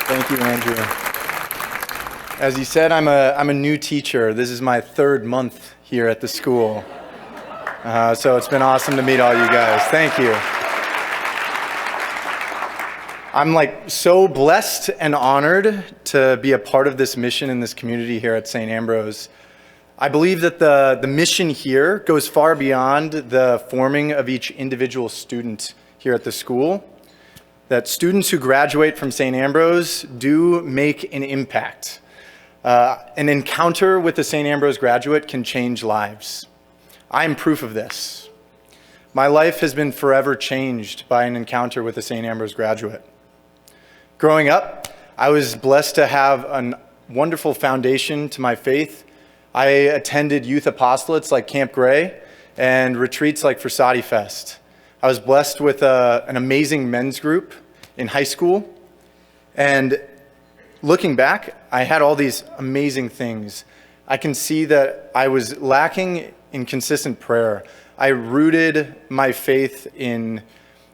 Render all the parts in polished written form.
Thank you, Andrew. As you said, I'm a new teacher. This is my third month here at the school. So it's been awesome to meet all you guys. Thank you. I'm so blessed and honored to be a part of this mission in this community here at St. Ambrose. I believe that the mission here goes far beyond the forming of each individual student here at the school. That students who graduate from St. Ambrose do make an impact. An encounter with a St. Ambrose graduate can change lives. I am proof of this. My life has been forever changed by an encounter with a St. Ambrose graduate. Growing up, I was blessed to have a wonderful foundation to my faith. I attended youth apostolates like Camp Gray and retreats like Versati Fest. I was blessed with an amazing men's group in high school. And looking back, I had all these amazing things. I can see that I was lacking in consistent prayer. I rooted my faith in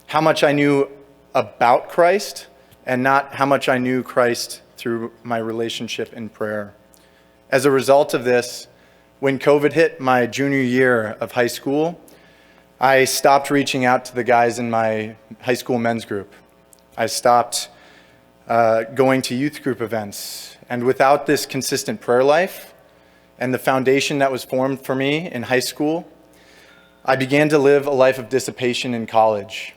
how much I knew about Christ and not how much I knew Christ through my relationship in prayer. As a result of this, when COVID hit my junior year of high school, I stopped reaching out to the guys in my high school men's group. I stopped going to youth group events. And without this consistent prayer life and the foundation that was formed for me in high school, I began to live a life of dissipation in college.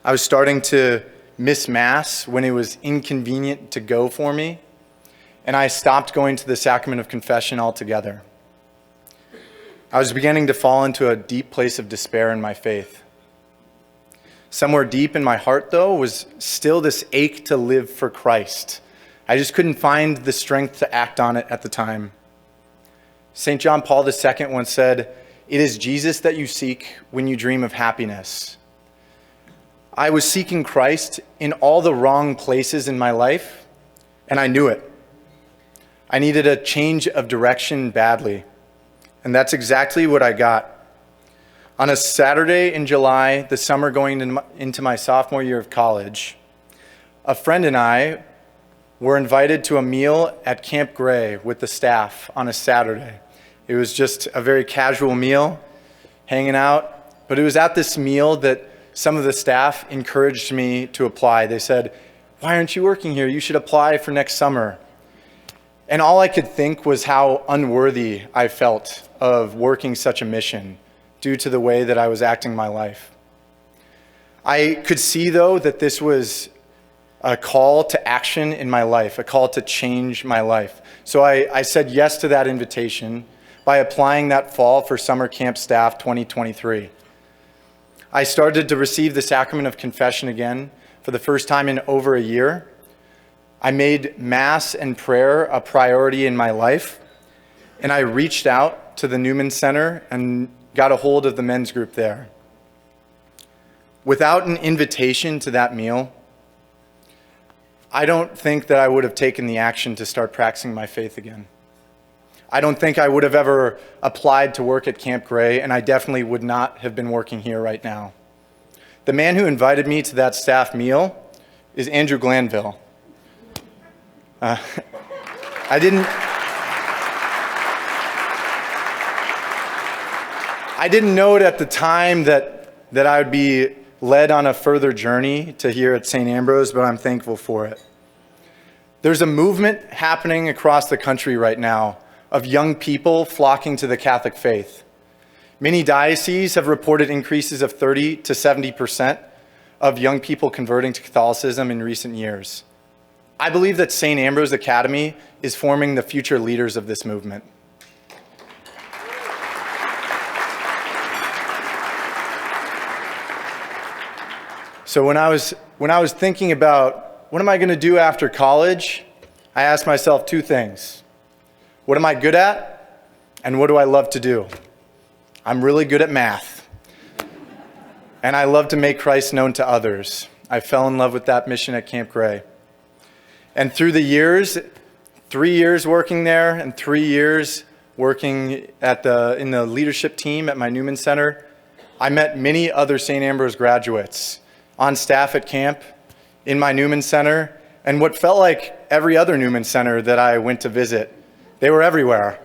I was starting to miss Mass when it was inconvenient to go for me, and I stopped going to the sacrament of confession altogether. I was beginning to fall into a deep place of despair in my faith. Somewhere deep in my heart, though, was still this ache to live for Christ. I just couldn't find the strength to act on it at the time. St. John Paul II once said, "It is Jesus that you seek when you dream of happiness." I was seeking Christ in all the wrong places in my life, and I knew it. I needed a change of direction badly. And that's exactly what I got. On a Saturday in July, the summer going into my sophomore year of college, a friend and I were invited to a meal at Camp Gray with the staff on a Saturday. It was just a very casual meal, hanging out. But it was at this meal that some of the staff encouraged me to apply. They said, "Why aren't you working here? You should apply for next summer." And all I could think was how unworthy I felt of working such a mission due to the way that I was acting my life. I could see, though, that this was a call to action in my life, a call to change my life. So I said yes to that invitation by applying that fall for Summer Camp Staff 2023. I started to receive the sacrament of confession again for the first time in over a year. I made Mass and prayer a priority in my life, and I reached out to the Newman Center and got a hold of the men's group there. Without an invitation to that meal, I don't think that I would have taken the action to start practicing my faith again. I don't think I would have ever applied to work at Camp Gray, and I definitely would not have been working here right now. The man who invited me to that staff meal is Andrew Glanville. I didn't know it at the time that I would be led on a further journey to here at St. Ambrose, but I'm thankful for it. There's a movement happening across the country right now of young people flocking to the Catholic faith. Many dioceses have reported increases of 30 to 70% of young people converting to Catholicism in recent years. I believe that St. Ambrose Academy is forming the future leaders of this movement. So when I was thinking about what am I going to do after college, I asked myself two things. What am I good at? And what do I love to do? I'm really good at math. And I love to make Christ known to others. I fell in love with that mission at Camp Gray. And through the years, 3 years working there and 3 years working in the leadership team at my Newman Center, I met many other St. Ambrose graduates on staff at camp in my Newman Center, and what felt like every other Newman Center that I went to visit. They were everywhere.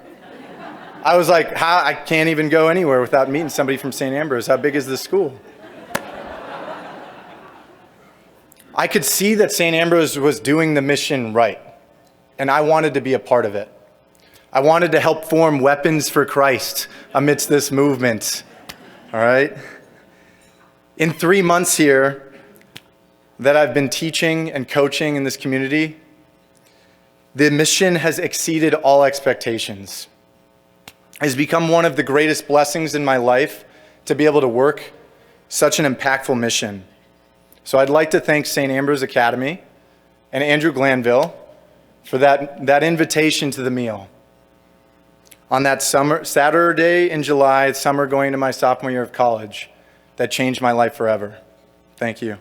I was like, I can't even go anywhere without meeting somebody from St. Ambrose. How big is this school? I could see that St. Ambrose was doing the mission right, and I wanted to be a part of it. I wanted to help form weapons for Christ amidst this movement, all right? In 3 months here that I've been teaching and coaching in this community, the mission has exceeded all expectations. It has become one of the greatest blessings in my life to be able to work such an impactful mission. So I'd like to thank St. Ambrose Academy and Andrew Glanville for that invitation to the meal. On that Saturday in July, summer going into my sophomore year of college, that changed my life forever. Thank you.